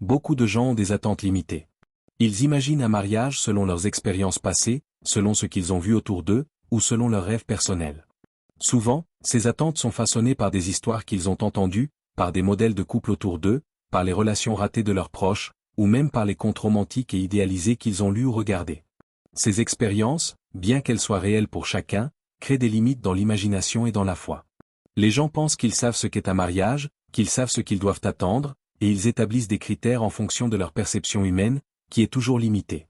Beaucoup de gens ont des attentes limitées. Ils imaginent un mariage selon leurs expériences passées, selon ce qu'ils ont vu autour d'eux, ou selon leurs rêves personnels. Souvent, ces attentes sont façonnées par des histoires qu'ils ont entendues, par des modèles de couple autour d'eux, par les relations ratées de leurs proches, ou même par les contes romantiques et idéalisés qu'ils ont lus ou regardés. Ces expériences, bien qu'elles soient réelles pour chacun, créent des limites dans l'imagination et dans la foi. Les gens pensent qu'ils savent ce qu'est un mariage, qu'ils savent ce qu'ils doivent attendre, et ils établissent des critères en fonction de leur perception humaine, qui est toujours limitée.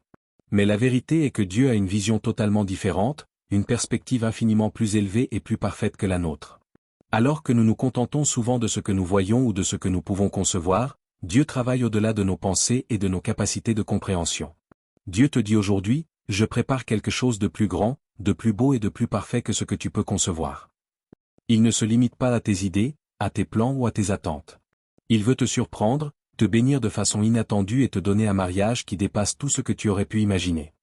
Mais la vérité est que Dieu a une vision totalement différente, une perspective infiniment plus élevée et plus parfaite que la nôtre. Alors que nous nous contentons souvent de ce que nous voyons ou de ce que nous pouvons concevoir, Dieu travaille au-delà de nos pensées et de nos capacités de compréhension. Dieu te dit aujourd'hui, je prépare quelque chose de plus grand, de plus beau et de plus parfait que ce que tu peux concevoir. Il ne se limite pas à tes idées, à tes plans ou à tes attentes. Il veut te surprendre, te bénir de façon inattendue et te donner un mariage qui dépasse tout ce que tu aurais pu imaginer.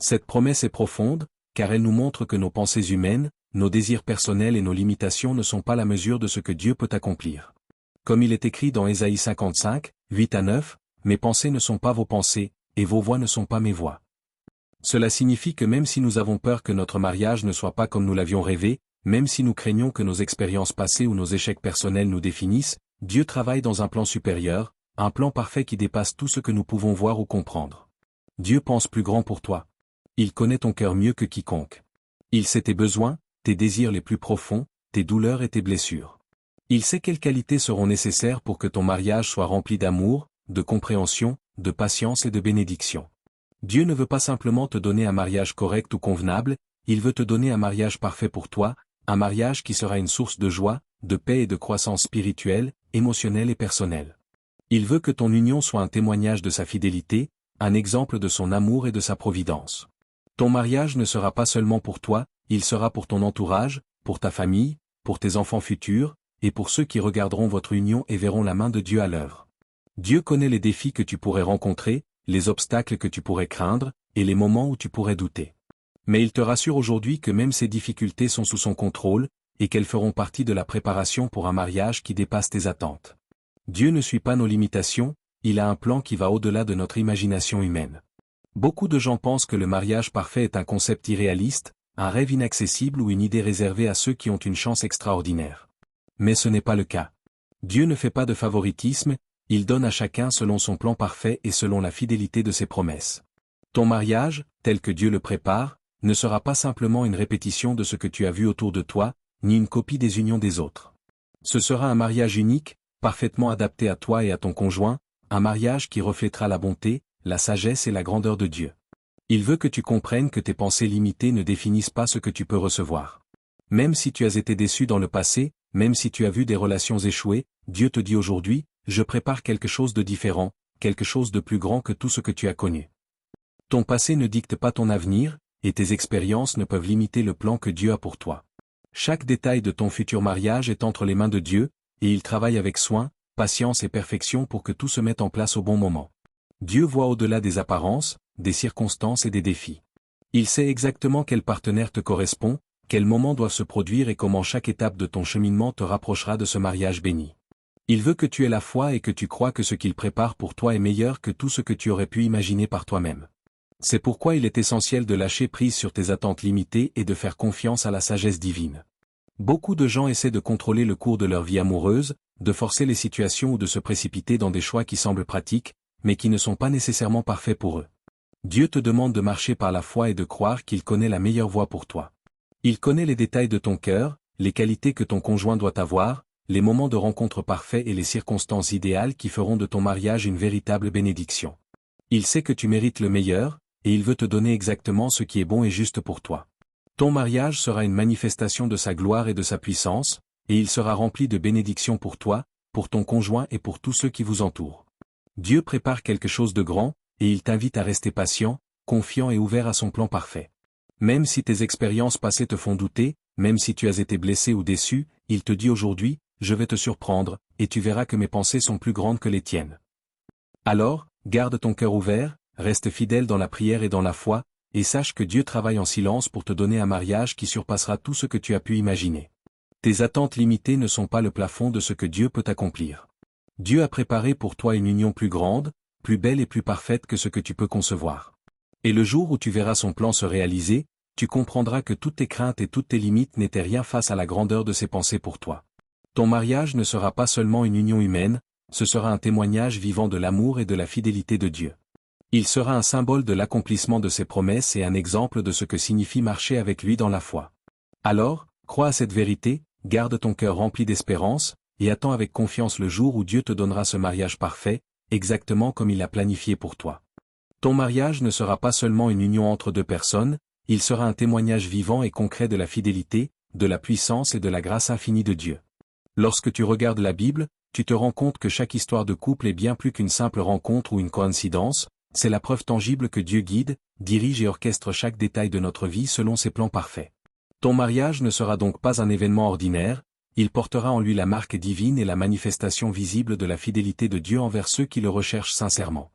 Cette promesse est profonde, car elle nous montre que nos pensées humaines, nos désirs personnels et nos limitations ne sont pas la mesure de ce que Dieu peut accomplir. Comme il est écrit dans Ésaïe 55, 8-9, « Mes pensées ne sont pas vos pensées, et vos voix ne sont pas mes voix. » Cela signifie que même si nous avons peur que notre mariage ne soit pas comme nous l'avions rêvé, même si nous craignons que nos expériences passées ou nos échecs personnels nous définissent, Dieu travaille dans un plan supérieur, un plan parfait qui dépasse tout ce que nous pouvons voir ou comprendre. Dieu pense plus grand pour toi. Il connaît ton cœur mieux que quiconque. Il sait tes besoins, tes désirs les plus profonds, tes douleurs et tes blessures. Il sait quelles qualités seront nécessaires pour que ton mariage soit rempli d'amour, de compréhension, de patience et de bénédiction. Dieu ne veut pas simplement te donner un mariage correct ou convenable, il veut te donner un mariage parfait pour toi, un mariage qui sera une source de joie, de paix et de croissance spirituelle, émotionnelle et personnelle. Il veut que ton union soit un témoignage de sa fidélité, un exemple de son amour et de sa providence. Ton mariage ne sera pas seulement pour toi, il sera pour ton entourage, pour ta famille, pour tes enfants futurs, et pour ceux qui regarderont votre union et verront la main de Dieu à l'œuvre. Dieu connaît les défis que tu pourrais rencontrer, les obstacles que tu pourrais craindre, et les moments où tu pourrais douter. Mais il te rassure aujourd'hui que même ces difficultés sont sous son contrôle, et qu'elles feront partie de la préparation pour un mariage qui dépasse tes attentes. Dieu ne suit pas nos limitations, il a un plan qui va au-delà de notre imagination humaine. Beaucoup de gens pensent que le mariage parfait est un concept irréaliste, un rêve inaccessible ou une idée réservée à ceux qui ont une chance extraordinaire. Mais ce n'est pas le cas. Dieu ne fait pas de favoritisme, il donne à chacun selon son plan parfait et selon la fidélité de ses promesses. Ton mariage, tel que Dieu le prépare, ne sera pas simplement une répétition de ce que tu as vu autour de toi, ni une copie des unions des autres. Ce sera un mariage unique, parfaitement adapté à toi et à ton conjoint, un mariage qui reflètera la bonté, la sagesse et la grandeur de Dieu. Il veut que tu comprennes que tes pensées limitées ne définissent pas ce que tu peux recevoir. Même si tu as été déçu dans le passé, même si tu as vu des relations échouer, Dieu te dit aujourd'hui, je prépare quelque chose de différent, quelque chose de plus grand que tout ce que tu as connu. Ton passé ne dicte pas ton avenir, et tes expériences ne peuvent limiter le plan que Dieu a pour toi. Chaque détail de ton futur mariage est entre les mains de Dieu, et il travaille avec soin, patience et perfection pour que tout se mette en place au bon moment. Dieu voit au-delà des apparences, des circonstances et des défis. Il sait exactement quel partenaire te correspond, quels moments doivent se produire et comment chaque étape de ton cheminement te rapprochera de ce mariage béni. Il veut que tu aies la foi et que tu crois que ce qu'il prépare pour toi est meilleur que tout ce que tu aurais pu imaginer par toi-même. C'est pourquoi il est essentiel de lâcher prise sur tes attentes limitées et de faire confiance à la sagesse divine. Beaucoup de gens essaient de contrôler le cours de leur vie amoureuse, de forcer les situations ou de se précipiter dans des choix qui semblent pratiques, mais qui ne sont pas nécessairement parfaits pour eux. Dieu te demande de marcher par la foi et de croire qu'il connaît la meilleure voie pour toi. Il connaît les détails de ton cœur, les qualités que ton conjoint doit avoir, les moments de rencontre parfaits et les circonstances idéales qui feront de ton mariage une véritable bénédiction. Il sait que tu mérites le meilleur, et il veut te donner exactement ce qui est bon et juste pour toi. Ton mariage sera une manifestation de sa gloire et de sa puissance, et il sera rempli de bénédictions pour toi, pour ton conjoint et pour tous ceux qui vous entourent. Dieu prépare quelque chose de grand, et il t'invite à rester patient, confiant et ouvert à son plan parfait. Même si tes expériences passées te font douter, même si tu as été blessé ou déçu, il te dit aujourd'hui, je vais te surprendre, et tu verras que mes pensées sont plus grandes que les tiennes. Alors, garde ton cœur ouvert, reste fidèle dans la prière et dans la foi, et sache que Dieu travaille en silence pour te donner un mariage qui surpassera tout ce que tu as pu imaginer. Tes attentes limitées ne sont pas le plafond de ce que Dieu peut accomplir. Dieu a préparé pour toi une union plus grande, plus belle et plus parfaite que ce que tu peux concevoir. Et le jour où tu verras son plan se réaliser, tu comprendras que toutes tes craintes et toutes tes limites n'étaient rien face à la grandeur de ses pensées pour toi. Ton mariage ne sera pas seulement une union humaine, ce sera un témoignage vivant de l'amour et de la fidélité de Dieu. Il sera un symbole de l'accomplissement de ses promesses et un exemple de ce que signifie marcher avec lui dans la foi. Alors, crois à cette vérité, garde ton cœur rempli d'espérance, et attends avec confiance le jour où Dieu te donnera ce mariage parfait, exactement comme il l'a planifié pour toi. Ton mariage ne sera pas seulement une union entre deux personnes, il sera un témoignage vivant et concret de la fidélité, de la puissance et de la grâce infinie de Dieu. Lorsque tu regardes la Bible, tu te rends compte que chaque histoire de couple est bien plus qu'une simple rencontre ou une coïncidence, c'est la preuve tangible que Dieu guide, dirige et orchestre chaque détail de notre vie selon ses plans parfaits. Ton mariage ne sera donc pas un événement ordinaire, il portera en lui la marque divine et la manifestation visible de la fidélité de Dieu envers ceux qui le recherchent sincèrement.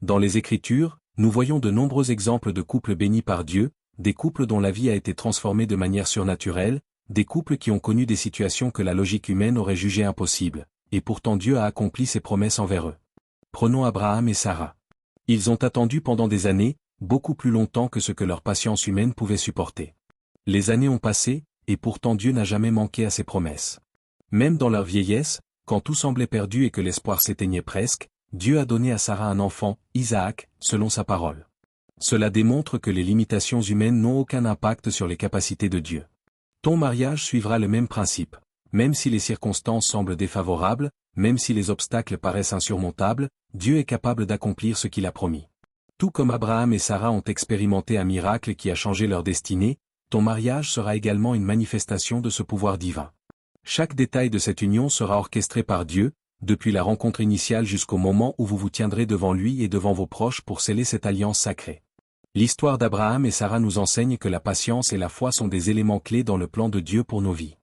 Dans les Écritures, nous voyons de nombreux exemples de couples bénis par Dieu, des couples dont la vie a été transformée de manière surnaturelle, des couples qui ont connu des situations que la logique humaine aurait jugées impossibles, et pourtant Dieu a accompli ses promesses envers eux. Prenons Abraham et Sarah. Ils ont attendu pendant des années, beaucoup plus longtemps que ce que leur patience humaine pouvait supporter. Les années ont passé, et pourtant Dieu n'a jamais manqué à ses promesses. Même dans leur vieillesse, quand tout semblait perdu et que l'espoir s'éteignait presque, Dieu a donné à Sarah un enfant, Isaac, selon sa parole. Cela démontre que les limitations humaines n'ont aucun impact sur les capacités de Dieu. Ton mariage suivra le même principe. Même si les circonstances semblent défavorables, même si les obstacles paraissent insurmontables, Dieu est capable d'accomplir ce qu'il a promis. Tout comme Abraham et Sarah ont expérimenté un miracle qui a changé leur destinée, ton mariage sera également une manifestation de ce pouvoir divin. Chaque détail de cette union sera orchestré par Dieu, depuis la rencontre initiale jusqu'au moment où vous vous tiendrez devant lui et devant vos proches pour sceller cette alliance sacrée. L'histoire d'Abraham et Sarah nous enseigne que la patience et la foi sont des éléments clés dans le plan de Dieu pour nos vies.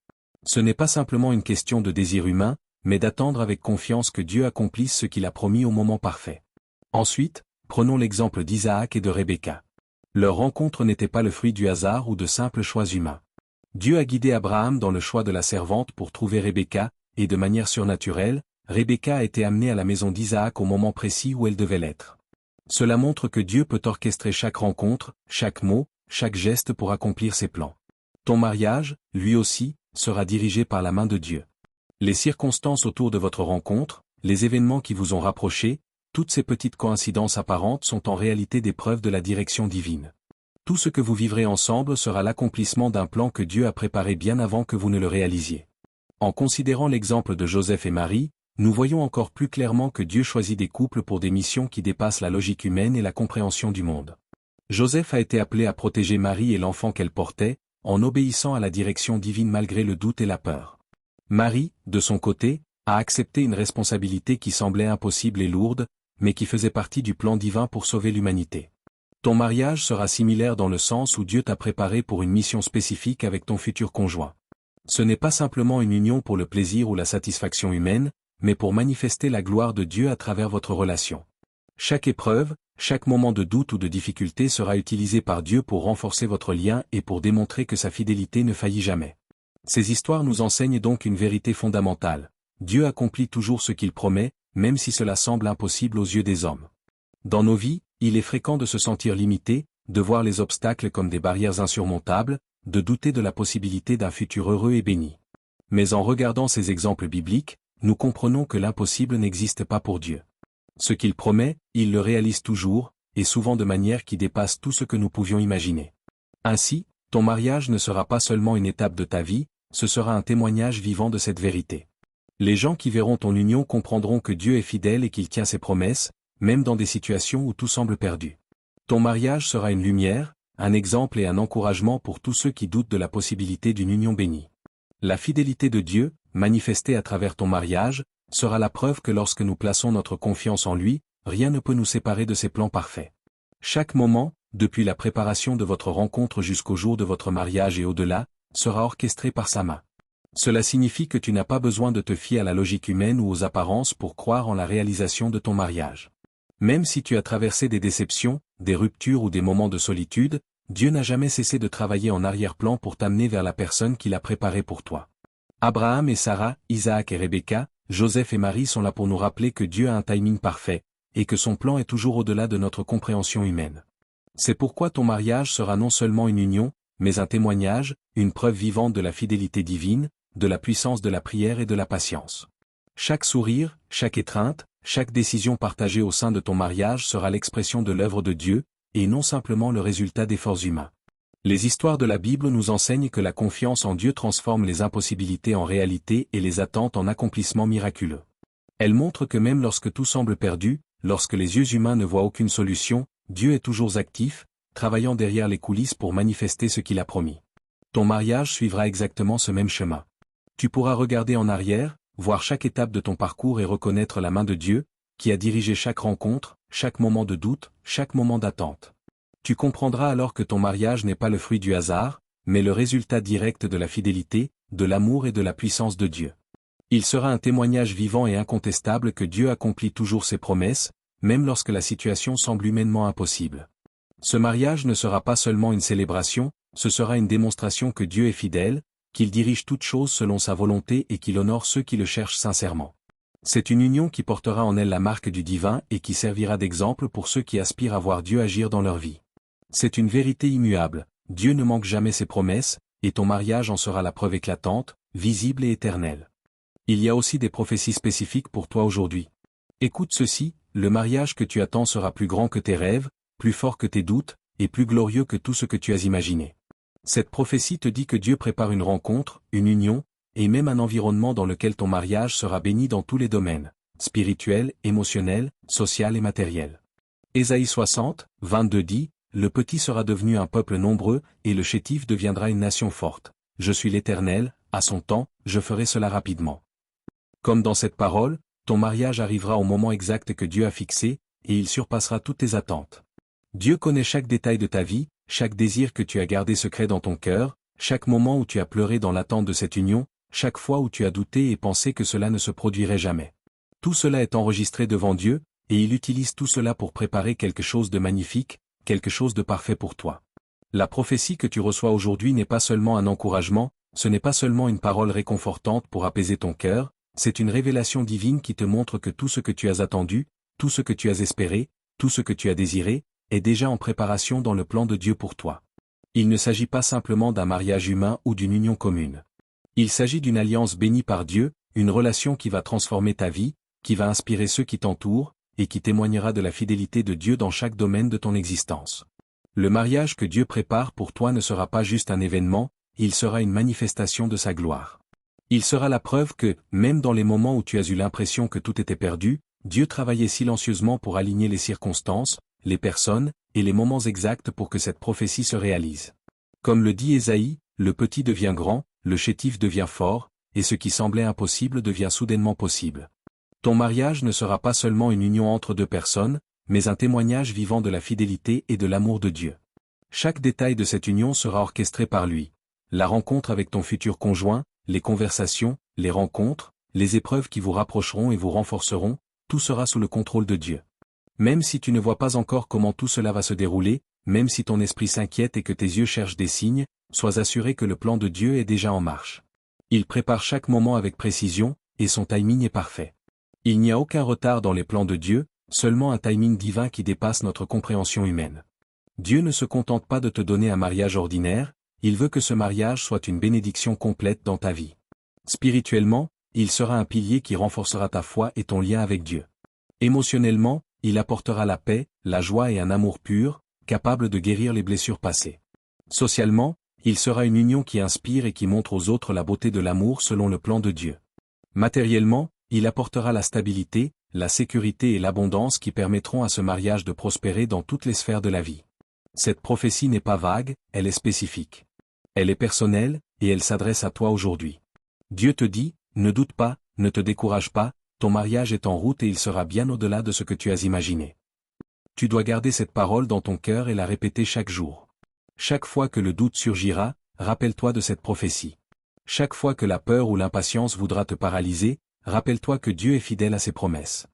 Ce n'est pas simplement une question de désir humain, mais d'attendre avec confiance que Dieu accomplisse ce qu'il a promis au moment parfait. Ensuite, prenons l'exemple d'Isaac et de Rebecca. Leur rencontre n'était pas le fruit du hasard ou de simples choix humains. Dieu a guidé Abraham dans le choix de la servante pour trouver Rebecca, et de manière surnaturelle, Rebecca a été amenée à la maison d'Isaac au moment précis où elle devait l'être. Cela montre que Dieu peut orchestrer chaque rencontre, chaque mot, chaque geste pour accomplir ses plans. Ton mariage, lui aussi, sera dirigé par la main de Dieu. Les circonstances autour de votre rencontre, les événements qui vous ont rapprochés, toutes ces petites coïncidences apparentes sont en réalité des preuves de la direction divine. Tout ce que vous vivrez ensemble sera l'accomplissement d'un plan que Dieu a préparé bien avant que vous ne le réalisiez. En considérant l'exemple de Joseph et Marie, nous voyons encore plus clairement que Dieu choisit des couples pour des missions qui dépassent la logique humaine et la compréhension du monde. Joseph a été appelé à protéger Marie et l'enfant qu'elle portait, en obéissant à la direction divine malgré le doute et la peur. Marie, de son côté, a accepté une responsabilité qui semblait impossible et lourde, mais qui faisait partie du plan divin pour sauver l'humanité. Ton mariage sera similaire dans le sens où Dieu t'a préparé pour une mission spécifique avec ton futur conjoint. Ce n'est pas simplement une union pour le plaisir ou la satisfaction humaine, mais pour manifester la gloire de Dieu à travers votre relation. Chaque épreuve, chaque moment de doute ou de difficulté sera utilisé par Dieu pour renforcer votre lien et pour démontrer que sa fidélité ne faillit jamais. Ces histoires nous enseignent donc une vérité fondamentale. Dieu accomplit toujours ce qu'il promet, même si cela semble impossible aux yeux des hommes. Dans nos vies, il est fréquent de se sentir limité, de voir les obstacles comme des barrières insurmontables, de douter de la possibilité d'un futur heureux et béni. Mais en regardant ces exemples bibliques, nous comprenons que l'impossible n'existe pas pour Dieu. Ce qu'il promet, il le réalise toujours, et souvent de manière qui dépasse tout ce que nous pouvions imaginer. Ainsi, ton mariage ne sera pas seulement une étape de ta vie, ce sera un témoignage vivant de cette vérité. Les gens qui verront ton union comprendront que Dieu est fidèle et qu'il tient ses promesses, même dans des situations où tout semble perdu. Ton mariage sera une lumière, un exemple et un encouragement pour tous ceux qui doutent de la possibilité d'une union bénie. La fidélité de Dieu, manifestée à travers ton mariage, sera la preuve que lorsque nous plaçons notre confiance en lui, rien ne peut nous séparer de ses plans parfaits. Chaque moment, depuis la préparation de votre rencontre jusqu'au jour de votre mariage et au-delà, sera orchestré par sa main. Cela signifie que tu n'as pas besoin de te fier à la logique humaine ou aux apparences pour croire en la réalisation de ton mariage. Même si tu as traversé des déceptions, des ruptures ou des moments de solitude, Dieu n'a jamais cessé de travailler en arrière-plan pour t'amener vers la personne qu'il a préparée pour toi. Abraham et Sarah, Isaac et Rebecca, Joseph et Marie sont là pour nous rappeler que Dieu a un timing parfait, et que son plan est toujours au-delà de notre compréhension humaine. C'est pourquoi ton mariage sera non seulement une union, mais un témoignage, une preuve vivante de la fidélité divine, de la puissance de la prière et de la patience. Chaque sourire, chaque étreinte, chaque décision partagée au sein de ton mariage sera l'expression de l'œuvre de Dieu, et non simplement le résultat d'efforts humains. Les histoires de la Bible nous enseignent que la confiance en Dieu transforme les impossibilités en réalité et les attentes en accomplissements miraculeux. Elles montrent que même lorsque tout semble perdu, lorsque les yeux humains ne voient aucune solution, Dieu est toujours actif, travaillant derrière les coulisses pour manifester ce qu'il a promis. Ton mariage suivra exactement ce même chemin. Tu pourras regarder en arrière, voir chaque étape de ton parcours et reconnaître la main de Dieu, qui a dirigé chaque rencontre, chaque moment de doute, chaque moment d'attente. Tu comprendras alors que ton mariage n'est pas le fruit du hasard, mais le résultat direct de la fidélité, de l'amour et de la puissance de Dieu. Il sera un témoignage vivant et incontestable que Dieu accomplit toujours ses promesses, même lorsque la situation semble humainement impossible. Ce mariage ne sera pas seulement une célébration, ce sera une démonstration que Dieu est fidèle, qu'il dirige toutes choses selon sa volonté et qu'il honore ceux qui le cherchent sincèrement. C'est une union qui portera en elle la marque du divin et qui servira d'exemple pour ceux qui aspirent à voir Dieu agir dans leur vie. C'est une vérité immuable, Dieu ne manque jamais ses promesses, et ton mariage en sera la preuve éclatante, visible et éternelle. Il y a aussi des prophéties spécifiques pour toi aujourd'hui. Écoute ceci, le mariage que tu attends sera plus grand que tes rêves, plus fort que tes doutes, et plus glorieux que tout ce que tu as imaginé. Cette prophétie te dit que Dieu prépare une rencontre, une union, et même un environnement dans lequel ton mariage sera béni dans tous les domaines, spirituel, émotionnel, social et matériel. Ésaïe 60, 22 dit, « Le petit sera devenu un peuple nombreux, et le chétif deviendra une nation forte. Je suis l'Éternel, à son temps, je ferai cela rapidement. » Comme dans cette parole, ton mariage arrivera au moment exact que Dieu a fixé, et il surpassera toutes tes attentes. Dieu connaît chaque détail de ta vie, chaque désir que tu as gardé secret dans ton cœur, chaque moment où tu as pleuré dans l'attente de cette union, chaque fois où tu as douté et pensé que cela ne se produirait jamais. Tout cela est enregistré devant Dieu, et il utilise tout cela pour préparer quelque chose de magnifique, quelque chose de parfait pour toi. La prophétie que tu reçois aujourd'hui n'est pas seulement un encouragement, ce n'est pas seulement une parole réconfortante pour apaiser ton cœur, c'est une révélation divine qui te montre que tout ce que tu as attendu, tout ce que tu as espéré, tout ce que tu as désiré, est déjà en préparation dans le plan de Dieu pour toi. Il ne s'agit pas simplement d'un mariage humain ou d'une union commune. Il s'agit d'une alliance bénie par Dieu, une relation qui va transformer ta vie, qui va inspirer ceux qui t'entourent, et qui témoignera de la fidélité de Dieu dans chaque domaine de ton existence. Le mariage que Dieu prépare pour toi ne sera pas juste un événement, il sera une manifestation de sa gloire. Il sera la preuve que, même dans les moments où tu as eu l'impression que tout était perdu, Dieu travaillait silencieusement pour aligner les circonstances, les personnes, et les moments exacts pour que cette prophétie se réalise. Comme le dit Ésaïe, le petit devient grand, le chétif devient fort, et ce qui semblait impossible devient soudainement possible. Ton mariage ne sera pas seulement une union entre deux personnes, mais un témoignage vivant de la fidélité et de l'amour de Dieu. Chaque détail de cette union sera orchestré par lui. La rencontre avec ton futur conjoint, les conversations, les rencontres, les épreuves qui vous rapprocheront et vous renforceront, tout sera sous le contrôle de Dieu. Même si tu ne vois pas encore comment tout cela va se dérouler, même si ton esprit s'inquiète et que tes yeux cherchent des signes, sois assuré que le plan de Dieu est déjà en marche. Il prépare chaque moment avec précision, et son timing est parfait. Il n'y a aucun retard dans les plans de Dieu, seulement un timing divin qui dépasse notre compréhension humaine. Dieu ne se contente pas de te donner un mariage ordinaire, il veut que ce mariage soit une bénédiction complète dans ta vie. Spirituellement, il sera un pilier qui renforcera ta foi et ton lien avec Dieu. Émotionnellement, il apportera la paix, la joie et un amour pur, capable de guérir les blessures passées. Socialement, il sera une union qui inspire et qui montre aux autres la beauté de l'amour selon le plan de Dieu. Matériellement, il apportera la stabilité, la sécurité et l'abondance qui permettront à ce mariage de prospérer dans toutes les sphères de la vie. Cette prophétie n'est pas vague, elle est spécifique. Elle est personnelle, et elle s'adresse à toi aujourd'hui. Dieu te dit, ne doute pas, ne te décourage pas, ton mariage est en route et il sera bien au-delà de ce que tu as imaginé. Tu dois garder cette parole dans ton cœur et la répéter chaque jour. Chaque fois que le doute surgira, rappelle-toi de cette prophétie. Chaque fois que la peur ou l'impatience voudra te paralyser, rappelle-toi que Dieu est fidèle à ses promesses.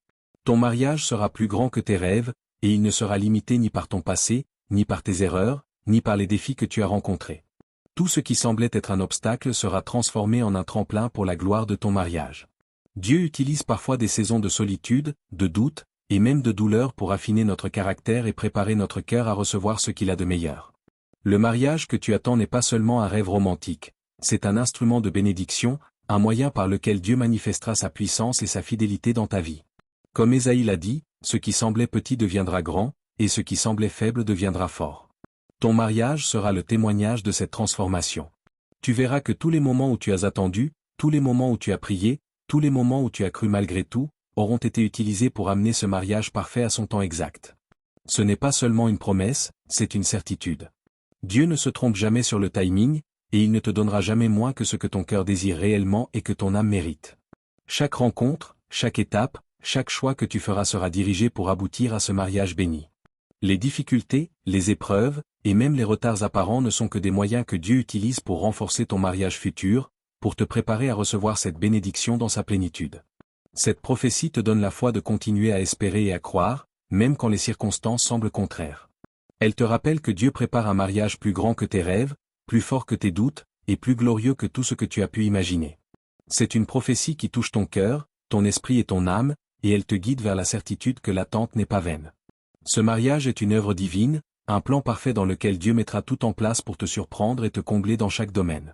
Ton mariage sera plus grand que tes rêves, et il ne sera limité ni par ton passé, ni par tes erreurs, ni par les défis que tu as rencontrés. Tout ce qui semblait être un obstacle sera transformé en un tremplin pour la gloire de ton mariage. Dieu utilise parfois des saisons de solitude, de doute, et même de douleur pour affiner notre caractère et préparer notre cœur à recevoir ce qu'il a de meilleur. Le mariage que tu attends n'est pas seulement un rêve romantique, c'est un instrument de bénédiction, un moyen par lequel Dieu manifestera sa puissance et sa fidélité dans ta vie. Comme Ésaïe l'a dit, ce qui semblait petit deviendra grand, et ce qui semblait faible deviendra fort. Ton mariage sera le témoignage de cette transformation. Tu verras que tous les moments où tu as attendu, tous les moments où tu as prié, tous les moments où tu as cru malgré tout, auront été utilisés pour amener ce mariage parfait à son temps exact. Ce n'est pas seulement une promesse, c'est une certitude. Dieu ne se trompe jamais sur le timing, et il ne te donnera jamais moins que ce que ton cœur désire réellement et que ton âme mérite. Chaque rencontre, chaque étape, chaque choix que tu feras sera dirigé pour aboutir à ce mariage béni. Les difficultés, les épreuves, et même les retards apparents ne sont que des moyens que Dieu utilise pour renforcer ton mariage futur, pour te préparer à recevoir cette bénédiction dans sa plénitude. Cette prophétie te donne la foi de continuer à espérer et à croire, même quand les circonstances semblent contraires. Elle te rappelle que Dieu prépare un mariage plus grand que tes rêves, plus fort que tes doutes, et plus glorieux que tout ce que tu as pu imaginer. C'est une prophétie qui touche ton cœur, ton esprit et ton âme, et elle te guide vers la certitude que l'attente n'est pas vaine. Ce mariage est une œuvre divine, un plan parfait dans lequel Dieu mettra tout en place pour te surprendre et te combler dans chaque domaine.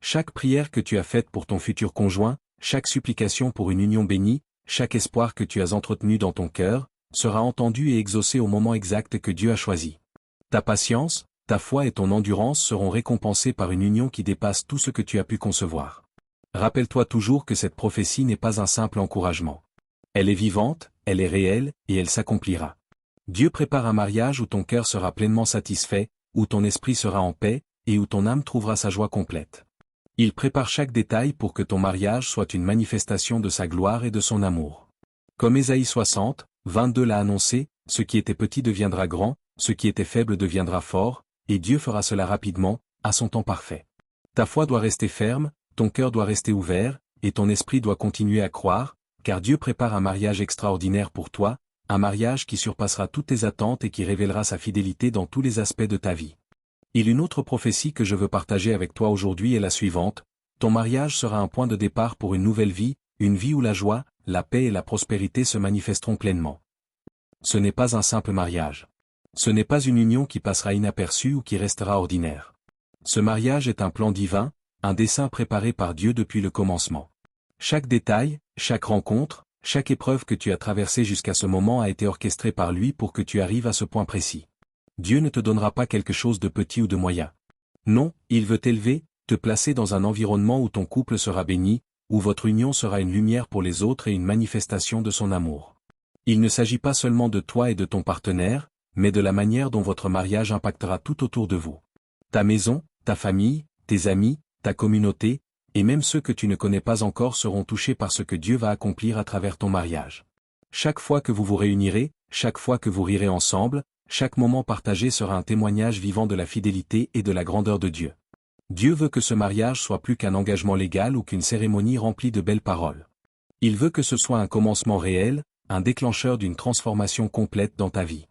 Chaque prière que tu as faite pour ton futur conjoint, chaque supplication pour une union bénie, chaque espoir que tu as entretenu dans ton cœur, sera entendu et exaucé au moment exact que Dieu a choisi. Ta patience, ta foi et ton endurance seront récompensés par une union qui dépasse tout ce que tu as pu concevoir. Rappelle-toi toujours que cette prophétie n'est pas un simple encouragement. Elle est vivante, elle est réelle, et elle s'accomplira. Dieu prépare un mariage où ton cœur sera pleinement satisfait, où ton esprit sera en paix, et où ton âme trouvera sa joie complète. Il prépare chaque détail pour que ton mariage soit une manifestation de sa gloire et de son amour. Comme Ésaïe 60, 22 l'a annoncé, ce qui était petit deviendra grand, ce qui était faible deviendra fort, et Dieu fera cela rapidement, à son temps parfait. Ta foi doit rester ferme, ton cœur doit rester ouvert, et ton esprit doit continuer à croire, car Dieu prépare un mariage extraordinaire pour toi, un mariage qui surpassera toutes tes attentes et qui révélera sa fidélité dans tous les aspects de ta vie. Une autre prophétie que je veux partager avec toi aujourd'hui est la suivante: ton mariage sera un point de départ pour une nouvelle vie, une vie où la joie, la paix et la prospérité se manifesteront pleinement. Ce n'est pas un simple mariage. Ce n'est pas une union qui passera inaperçue ou qui restera ordinaire. Ce mariage est un plan divin, un dessein préparé par Dieu depuis le commencement. Chaque détail, chaque rencontre, chaque épreuve que tu as traversée jusqu'à ce moment a été orchestrée par lui pour que tu arrives à ce point précis. Dieu ne te donnera pas quelque chose de petit ou de moyen. Non, il veut t'élever, te placer dans un environnement où ton couple sera béni, où votre union sera une lumière pour les autres et une manifestation de son amour. Il ne s'agit pas seulement de toi et de ton partenaire, mais de la manière dont votre mariage impactera tout autour de vous. Ta maison, ta famille, tes amis, ta communauté, et même ceux que tu ne connais pas encore seront touchés par ce que Dieu va accomplir à travers ton mariage. Chaque fois que vous vous réunirez, chaque fois que vous rirez ensemble, chaque moment partagé sera un témoignage vivant de la fidélité et de la grandeur de Dieu. Dieu veut que ce mariage soit plus qu'un engagement légal ou qu'une cérémonie remplie de belles paroles. Il veut que ce soit un commencement réel, un déclencheur d'une transformation complète dans ta vie.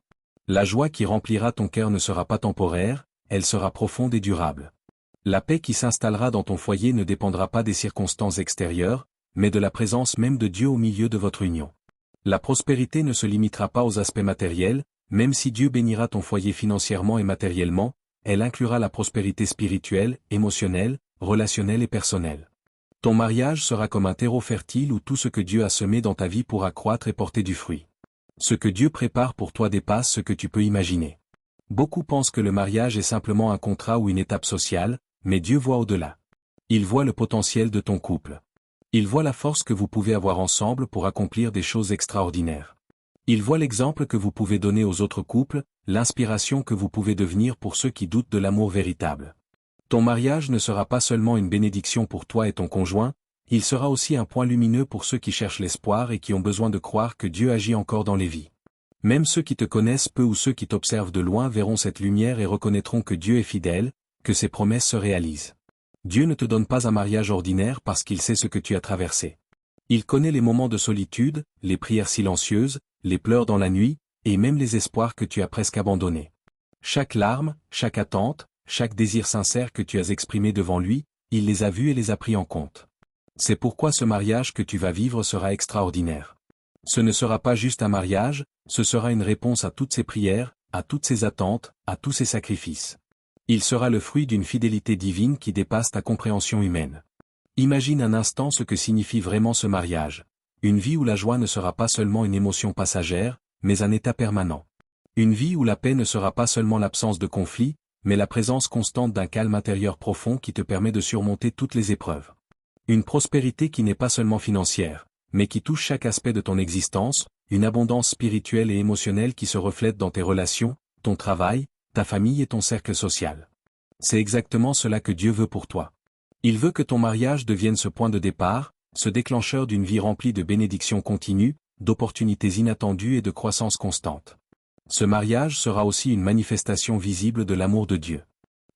La joie qui remplira ton cœur ne sera pas temporaire, elle sera profonde et durable. La paix qui s'installera dans ton foyer ne dépendra pas des circonstances extérieures, mais de la présence même de Dieu au milieu de votre union. La prospérité ne se limitera pas aux aspects matériels, même si Dieu bénira ton foyer financièrement et matériellement, elle inclura la prospérité spirituelle, émotionnelle, relationnelle et personnelle. Ton mariage sera comme un terreau fertile où tout ce que Dieu a semé dans ta vie pourra croître et porter du fruit. Ce que Dieu prépare pour toi dépasse ce que tu peux imaginer. Beaucoup pensent que le mariage est simplement un contrat ou une étape sociale, mais Dieu voit au-delà. Il voit le potentiel de ton couple. Il voit la force que vous pouvez avoir ensemble pour accomplir des choses extraordinaires. Il voit l'exemple que vous pouvez donner aux autres couples, l'inspiration que vous pouvez devenir pour ceux qui doutent de l'amour véritable. Ton mariage ne sera pas seulement une bénédiction pour toi et ton conjoint, il sera aussi un point lumineux pour ceux qui cherchent l'espoir et qui ont besoin de croire que Dieu agit encore dans les vies. Même ceux qui te connaissent peu ou ceux qui t'observent de loin verront cette lumière et reconnaîtront que Dieu est fidèle, que ses promesses se réalisent. Dieu ne te donne pas un mariage ordinaire parce qu'il sait ce que tu as traversé. Il connaît les moments de solitude, les prières silencieuses, les pleurs dans la nuit, et même les espoirs que tu as presque abandonnés. Chaque larme, chaque attente, chaque désir sincère que tu as exprimé devant lui, il les a vus et les a pris en compte. C'est pourquoi ce mariage que tu vas vivre sera extraordinaire. Ce ne sera pas juste un mariage, ce sera une réponse à toutes ces prières, à toutes ces attentes, à tous ces sacrifices. Il sera le fruit d'une fidélité divine qui dépasse ta compréhension humaine. Imagine un instant ce que signifie vraiment ce mariage. Une vie où la joie ne sera pas seulement une émotion passagère, mais un état permanent. Une vie où la paix ne sera pas seulement l'absence de conflit, mais la présence constante d'un calme intérieur profond qui te permet de surmonter toutes les épreuves. Une prospérité qui n'est pas seulement financière, mais qui touche chaque aspect de ton existence, une abondance spirituelle et émotionnelle qui se reflète dans tes relations, ton travail, ta famille et ton cercle social. C'est exactement cela que Dieu veut pour toi. Il veut que ton mariage devienne ce point de départ, ce déclencheur d'une vie remplie de bénédictions continues, d'opportunités inattendues et de croissance constante. Ce mariage sera aussi une manifestation visible de l'amour de Dieu.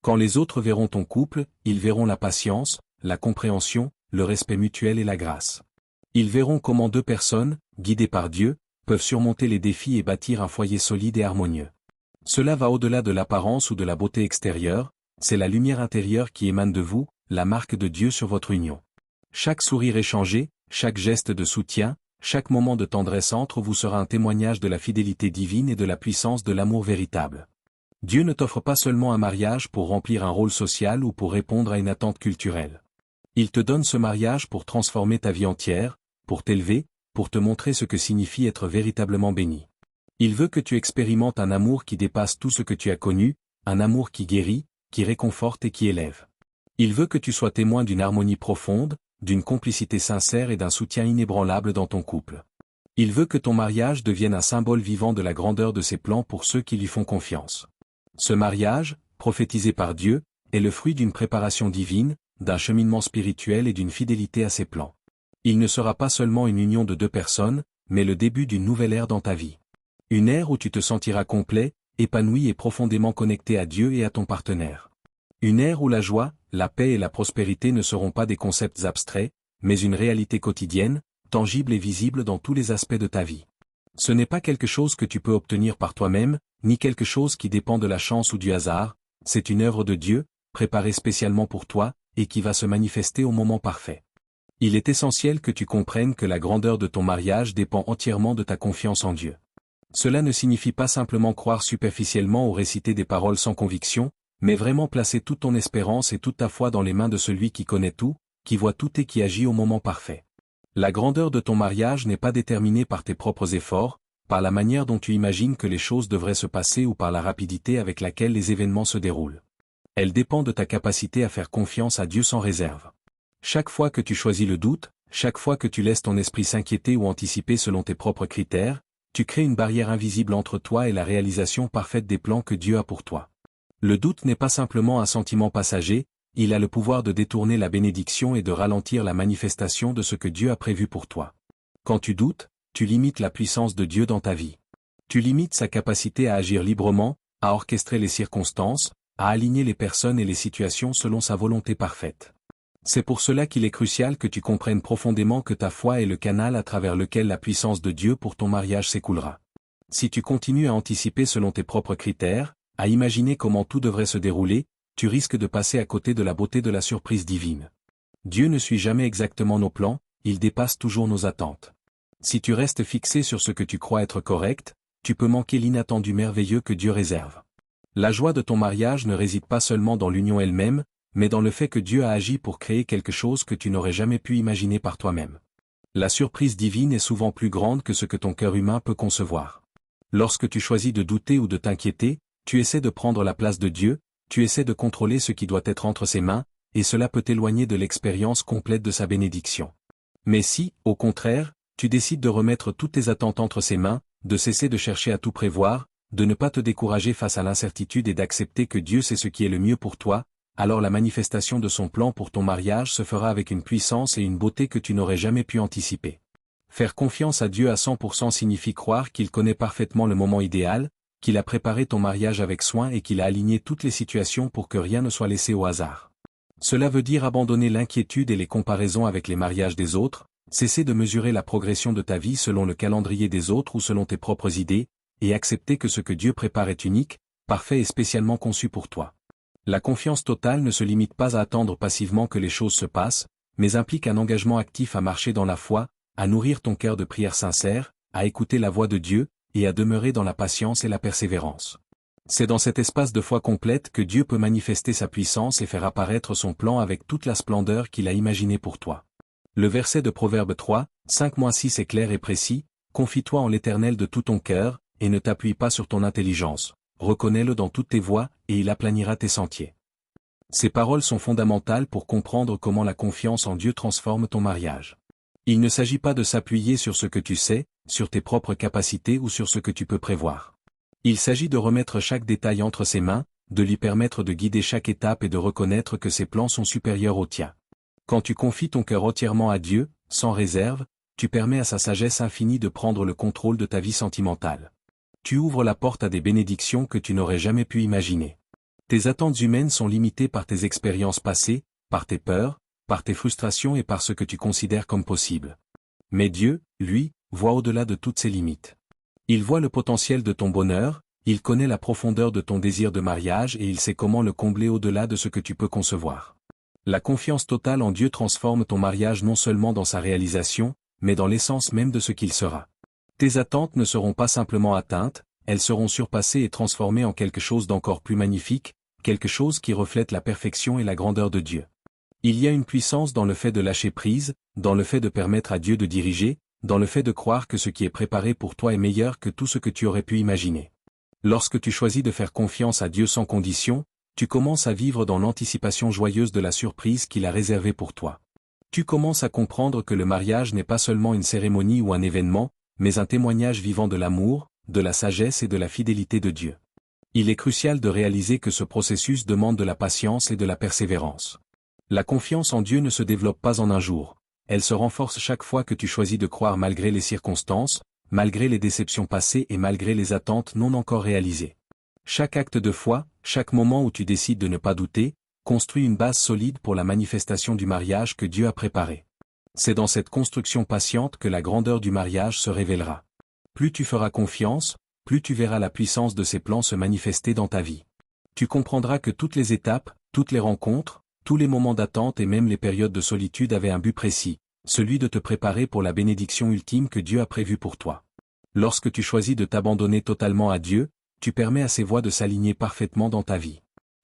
Quand les autres verront ton couple, ils verront la patience, la compréhension, le respect mutuel et la grâce. Ils verront comment deux personnes, guidées par Dieu, peuvent surmonter les défis et bâtir un foyer solide et harmonieux. Cela va au-delà de l'apparence ou de la beauté extérieure, c'est la lumière intérieure qui émane de vous, la marque de Dieu sur votre union. Chaque sourire échangé, chaque geste de soutien, chaque moment de tendresse entre vous sera un témoignage de la fidélité divine et de la puissance de l'amour véritable. Dieu ne t'offre pas seulement un mariage pour remplir un rôle social ou pour répondre à une attente culturelle. Il te donne ce mariage pour transformer ta vie entière, pour t'élever, pour te montrer ce que signifie être véritablement béni. Il veut que tu expérimentes un amour qui dépasse tout ce que tu as connu, un amour qui guérit, qui réconforte et qui élève. Il veut que tu sois témoin d'une harmonie profonde, d'une complicité sincère et d'un soutien inébranlable dans ton couple. Il veut que ton mariage devienne un symbole vivant de la grandeur de ses plans pour ceux qui lui font confiance. Ce mariage, prophétisé par Dieu, est le fruit d'une préparation divine, d'un cheminement spirituel et d'une fidélité à ses plans. Il ne sera pas seulement une union de deux personnes, mais le début d'une nouvelle ère dans ta vie. Une ère où tu te sentiras complet, épanoui et profondément connecté à Dieu et à ton partenaire. Une ère où la joie, la paix et la prospérité ne seront pas des concepts abstraits, mais une réalité quotidienne, tangible et visible dans tous les aspects de ta vie. Ce n'est pas quelque chose que tu peux obtenir par toi-même, ni quelque chose qui dépend de la chance ou du hasard, c'est une œuvre de Dieu, préparée spécialement pour toi, et qui va se manifester au moment parfait. Il est essentiel que tu comprennes que la grandeur de ton mariage dépend entièrement de ta confiance en Dieu. Cela ne signifie pas simplement croire superficiellement ou réciter des paroles sans conviction, mais vraiment placer toute ton espérance et toute ta foi dans les mains de celui qui connaît tout, qui voit tout et qui agit au moment parfait. La grandeur de ton mariage n'est pas déterminée par tes propres efforts, par la manière dont tu imagines que les choses devraient se passer ou par la rapidité avec laquelle les événements se déroulent. Elle dépend de ta capacité à faire confiance à Dieu sans réserve. Chaque fois que tu choisis le doute, chaque fois que tu laisses ton esprit s'inquiéter ou anticiper selon tes propres critères, tu crées une barrière invisible entre toi et la réalisation parfaite des plans que Dieu a pour toi. Le doute n'est pas simplement un sentiment passager, il a le pouvoir de détourner la bénédiction et de ralentir la manifestation de ce que Dieu a prévu pour toi. Quand tu doutes, tu limites la puissance de Dieu dans ta vie. Tu limites sa capacité à agir librement, à orchestrer les circonstances, à aligner les personnes et les situations selon sa volonté parfaite. C'est pour cela qu'il est crucial que tu comprennes profondément que ta foi est le canal à travers lequel la puissance de Dieu pour ton mariage s'écoulera. Si tu continues à anticiper selon tes propres critères, à imaginer comment tout devrait se dérouler, tu risques de passer à côté de la beauté de la surprise divine. Dieu ne suit jamais exactement nos plans, il dépasse toujours nos attentes. Si tu restes fixé sur ce que tu crois être correct, tu peux manquer l'inattendu merveilleux que Dieu réserve. La joie de ton mariage ne réside pas seulement dans l'union elle-même, mais dans le fait que Dieu a agi pour créer quelque chose que tu n'aurais jamais pu imaginer par toi-même. La surprise divine est souvent plus grande que ce que ton cœur humain peut concevoir. Lorsque tu choisis de douter ou de t'inquiéter, tu essaies de prendre la place de Dieu, tu essaies de contrôler ce qui doit être entre ses mains, et cela peut t'éloigner de l'expérience complète de sa bénédiction. Mais si, au contraire, tu décides de remettre toutes tes attentes entre ses mains, de cesser de chercher à tout prévoir, de ne pas te décourager face à l'incertitude et d'accepter que Dieu sait ce qui est le mieux pour toi, alors la manifestation de son plan pour ton mariage se fera avec une puissance et une beauté que tu n'aurais jamais pu anticiper. Faire confiance à Dieu à 100% signifie croire qu'il connaît parfaitement le moment idéal, qu'il a préparé ton mariage avec soin et qu'il a aligné toutes les situations pour que rien ne soit laissé au hasard. Cela veut dire abandonner l'inquiétude et les comparaisons avec les mariages des autres, cesser de mesurer la progression de ta vie selon le calendrier des autres ou selon tes propres idées, et accepter que ce que Dieu prépare est unique, parfait et spécialement conçu pour toi. La confiance totale ne se limite pas à attendre passivement que les choses se passent, mais implique un engagement actif à marcher dans la foi, à nourrir ton cœur de prière sincère, à écouter la voix de Dieu, et à demeurer dans la patience et la persévérance. C'est dans cet espace de foi complète que Dieu peut manifester sa puissance et faire apparaître son plan avec toute la splendeur qu'il a imaginée pour toi. Le verset de Proverbe 3, 5-6 est clair et précis, « Confie-toi en l'Éternel de tout ton cœur, et ne t'appuie pas sur ton intelligence. Reconnais-le dans toutes tes voies, et il aplanira tes sentiers. » Ces paroles sont fondamentales pour comprendre comment la confiance en Dieu transforme ton mariage. Il ne s'agit pas de s'appuyer sur ce que tu sais, sur tes propres capacités ou sur ce que tu peux prévoir. Il s'agit de remettre chaque détail entre ses mains, de lui permettre de guider chaque étape et de reconnaître que ses plans sont supérieurs aux tiens. Quand tu confies ton cœur entièrement à Dieu, sans réserve, tu permets à sa sagesse infinie de prendre le contrôle de ta vie sentimentale. Tu ouvres la porte à des bénédictions que tu n'aurais jamais pu imaginer. Tes attentes humaines sont limitées par tes expériences passées, par tes peurs, par tes frustrations et par ce que tu considères comme possible. Mais Dieu, lui, voit au-delà de toutes ces limites. Il voit le potentiel de ton bonheur, il connaît la profondeur de ton désir de mariage et il sait comment le combler au-delà de ce que tu peux concevoir. La confiance totale en Dieu transforme ton mariage non seulement dans sa réalisation, mais dans l'essence même de ce qu'il sera. Tes attentes ne seront pas simplement atteintes, elles seront surpassées et transformées en quelque chose d'encore plus magnifique, quelque chose qui reflète la perfection et la grandeur de Dieu. Il y a une puissance dans le fait de lâcher prise, dans le fait de permettre à Dieu de diriger, dans le fait de croire que ce qui est préparé pour toi est meilleur que tout ce que tu aurais pu imaginer. Lorsque tu choisis de faire confiance à Dieu sans condition, tu commences à vivre dans l'anticipation joyeuse de la surprise qu'il a réservée pour toi. Tu commences à comprendre que le mariage n'est pas seulement une cérémonie ou un événement, mais un témoignage vivant de l'amour, de la sagesse et de la fidélité de Dieu. Il est crucial de réaliser que ce processus demande de la patience et de la persévérance. La confiance en Dieu ne se développe pas en un jour. Elle se renforce chaque fois que tu choisis de croire malgré les circonstances, malgré les déceptions passées et malgré les attentes non encore réalisées. Chaque acte de foi, chaque moment où tu décides de ne pas douter, construit une base solide pour la manifestation du mariage que Dieu a préparé. C'est dans cette construction patiente que la grandeur du mariage se révélera. Plus tu feras confiance, plus tu verras la puissance de ses plans se manifester dans ta vie. Tu comprendras que toutes les étapes, toutes les rencontres, tous les moments d'attente et même les périodes de solitude avaient un but précis, celui de te préparer pour la bénédiction ultime que Dieu a prévue pour toi. Lorsque tu choisis de t'abandonner totalement à Dieu, tu permets à ses voies de s'aligner parfaitement dans ta vie.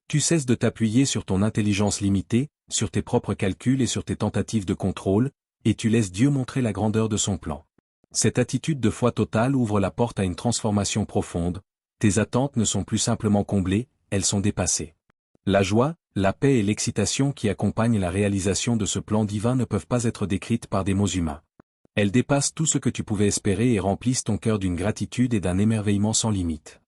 Tu cesses de t'appuyer sur ton intelligence limitée, sur tes propres calculs et sur tes tentatives de contrôle, et tu laisses Dieu montrer la grandeur de son plan. Cette attitude de foi totale ouvre la porte à une transformation profonde, tes attentes ne sont plus simplement comblées, elles sont dépassées. La joie, la paix et l'excitation qui accompagnent la réalisation de ce plan divin ne peuvent pas être décrites par des mots humains. Elles dépassent tout ce que tu pouvais espérer et remplissent ton cœur d'une gratitude et d'un émerveillement sans limite.